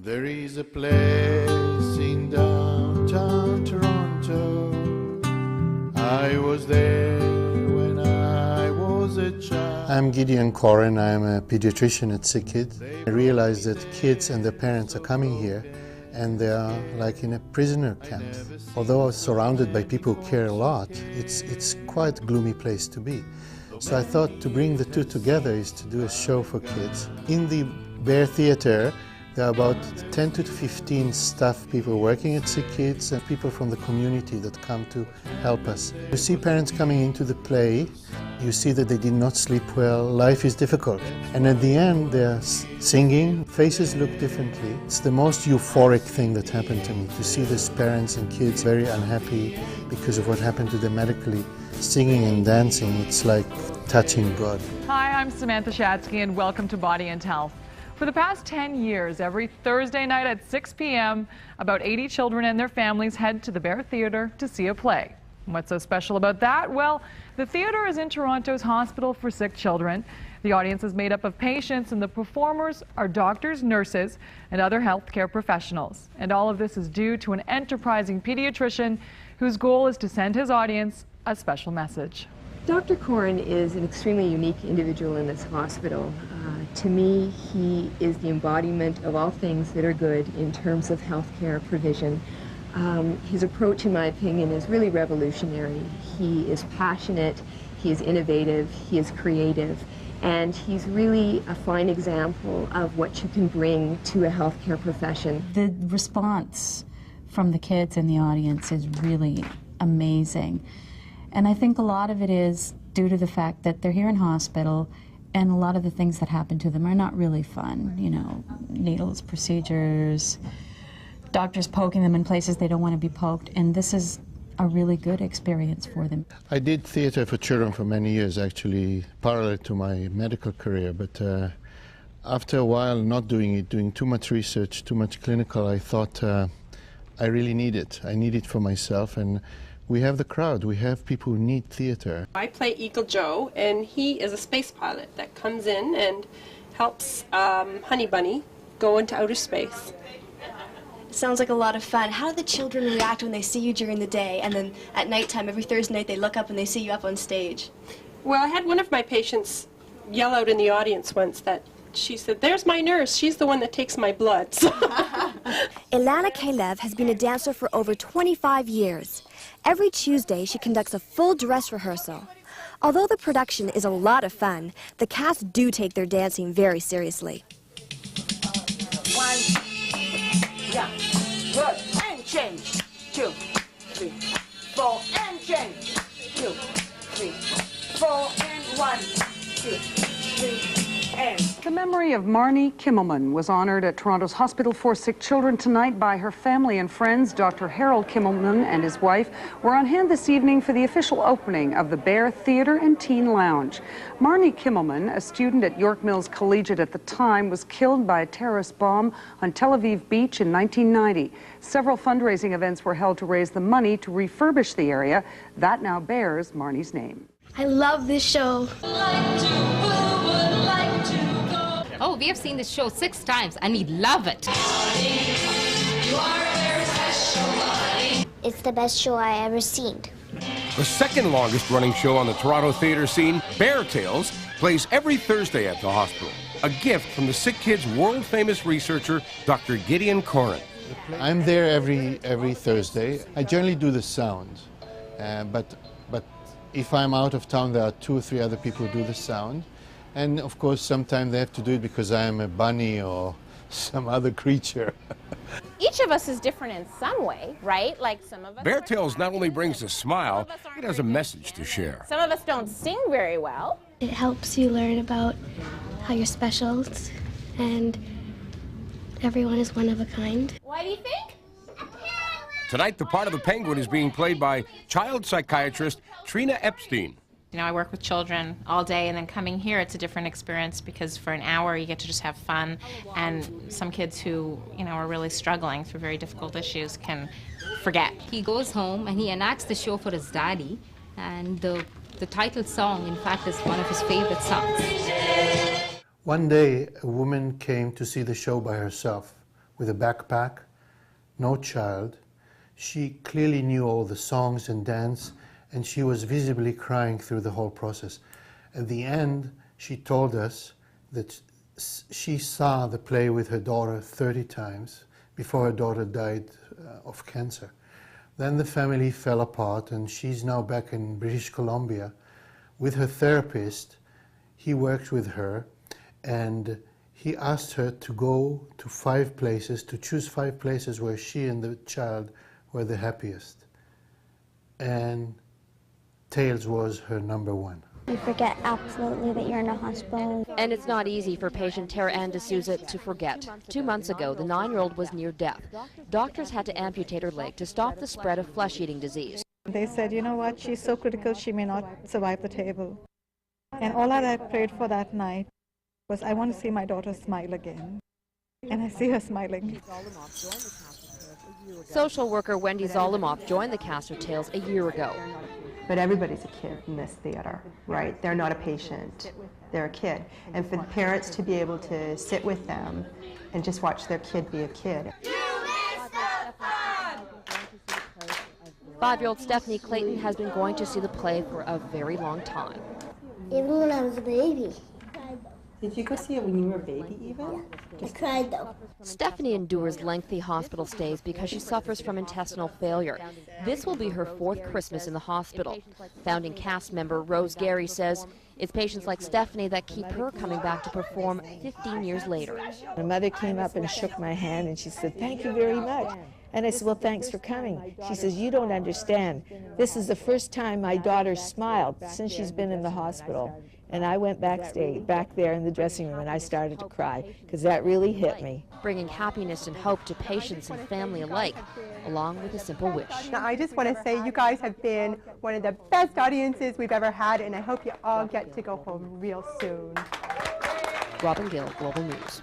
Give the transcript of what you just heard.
There is a place in downtown Toronto. I was there when I was a child. I'm Gideon Corin. I'm a pediatrician at SickKids. I realized that kids and their parents are coming here and they are like in a prisoner camp. Although I was surrounded by people who care a lot, it's quite a gloomy place to be. So I thought to bring the two together is to do a show for kids. In the Bear Theatre, there are about 10 to 15 staff people working at SickKids and people from the community that come to help us. You see parents coming into the play, you see that they did not sleep well, life is difficult. And at the end they're singing, faces look differently. It's the most euphoric thing that happened to me, to see these parents and kids very unhappy because of what happened to them medically. Singing and dancing, it's like touching God. Hi, I'm Samantha Shatsky and welcome to Body and Health. For the past 10 years, every Thursday night at 6 p.m., about 80 children and their families head to the Bear Theatre to see a play. What's so special about that? Well, the theatre is in Toronto's Hospital for Sick Children. The audience is made up of patients and the performers are doctors, nurses, and other healthcare professionals. And all of this is due to an enterprising pediatrician whose goal is to send his audience a special message. Dr. Corin is an extremely unique individual in this hospital. To me, he is the embodiment of all things that are good in terms of healthcare provision. His approach, in my opinion, is really revolutionary. He is passionate, he is innovative, he is creative, and he's really a fine example of what you can bring to a healthcare profession. The response from the kids in the audience is really amazing. And I think a lot of it is due to the fact that they're here in hospital and a lot of the things that happen to them are not really fun. You know, needles, procedures, doctors poking them in places they don't want to be poked, and this is a really good experience for them. I did theatre for children for many years, actually, parallel to my medical career, but after a while not doing it, doing too much research, too much clinical, I thought I really need it. I need it for myself, and we have the crowd. We have people who need theatre. I play Eagle Joe, and he is a space pilot that comes in and helps Honey Bunny go into outer space. Sounds like a lot of fun. How do the children react when they see you during the day, and then at nighttime, every Thursday night, they look up and they see you up on stage? Well, I had one of my patients yell out in the audience once that she said, "There's my nurse. She's the one that takes my blood." Ilana Kalev has been a dancer for over 25 years. Every Tuesday, she conducts a full dress rehearsal. Although the production is a lot of fun, the cast do take their dancing very seriously. One, yeah, good, and change. 2, 3, 4, and change. 2, 3, 4, and 1, 2, 3. The memory of Marnie Kimmelman was honored at Toronto's Hospital for Sick Children tonight by her family and friends. Dr. Harold Kimmelman and his wife were on hand this evening for the official opening of the Bear Theatre and Teen Lounge. Marnie Kimmelman, a student at York Mills Collegiate at the time, was killed by a terrorist bomb on Tel Aviv Beach in 1990. Several fundraising events were held to raise the money to refurbish the area. That now bears Marnie's name. I love this show. Oh, we have seen this show 6 times and we love it. It's the best show I ever seen. The second longest running show on the Toronto theatre scene, Bear Tales, plays every Thursday at the hospital. A gift from the SickKids world-famous researcher, Dr. Gideon Corin. I'm there every Thursday. I generally do the sound, but if I'm out of town, there are 2 or 3 other people who do the sound. And of course, sometimes they have to do it because I am a bunny or some other creature. Each of us is different in some way, right? Like some of us. Bear Tales not only brings a smile, it has a message to share. Some of us don't sing very well. It helps you learn about how you're special and everyone is one of a kind. Why do you think? Tonight, the part of the penguin is being played by child psychiatrist Trina Epstein. You know, I work with children all day, and then coming here, it's a different experience because for an hour you get to just have fun, and some kids who, you know, are really struggling through very difficult issues can forget. He goes home and he enacts the show for his daddy, and the title song, in fact, is one of his favorite songs. One day, a woman came to see the show by herself with a backpack, no child. She clearly knew all the songs and dance, and she was visibly crying through the whole process. At the end, she told us that she saw the play with her daughter 30 times before her daughter died of cancer. Then the family fell apart, and she's now back in British Columbia with her therapist. He works with her, and he asked her to go to 5 places, to choose 5 places where she and the child were the happiest. And Tails was her number 1. You forget absolutely that you're in a hospital. And it's not easy for patient Tara Ann D'Souza to forget. 2 months ago, the 9-year-old was near death. Doctors had to amputate her leg to stop the spread of flesh-eating disease. They said, you know what, she's so critical she may not survive the table. And all that I prayed for that night was I want to see my daughter smile again. And I see her smiling. Social worker Wendy Zolomoff joined the cast of Tales a year ago. But everybody's a kid in this theater, right? They're not a patient, they're a kid. And for the parents to be able to sit with them and just watch their kid be a kid. 5-year-old Stephanie Clayton has been going to see the play for a very long time. Even when I was a baby. Did you go see it when you were a baby even? I cried though. Stephanie endures lengthy hospital stays because she suffers from intestinal failure. This will be her 4th Christmas in the hospital. Founding cast member Rose Gary says it's patients like Stephanie that keep her coming back to perform 15 years later. My mother came up and shook my hand and she said, "Thank you very much." And I said, "Well, thanks for coming." She says, "You don't understand. This is the first time my daughter smiled since she's been in the hospital." And I went backstage, back there in the dressing room, and I started to cry because that really hit me. Bringing happiness and hope to patients and family alike, along with a simple wish. Now, I just want to say you guys have been one of the best audiences we've ever had, and I hope you all get to go home real soon. Robin Gill, Global News.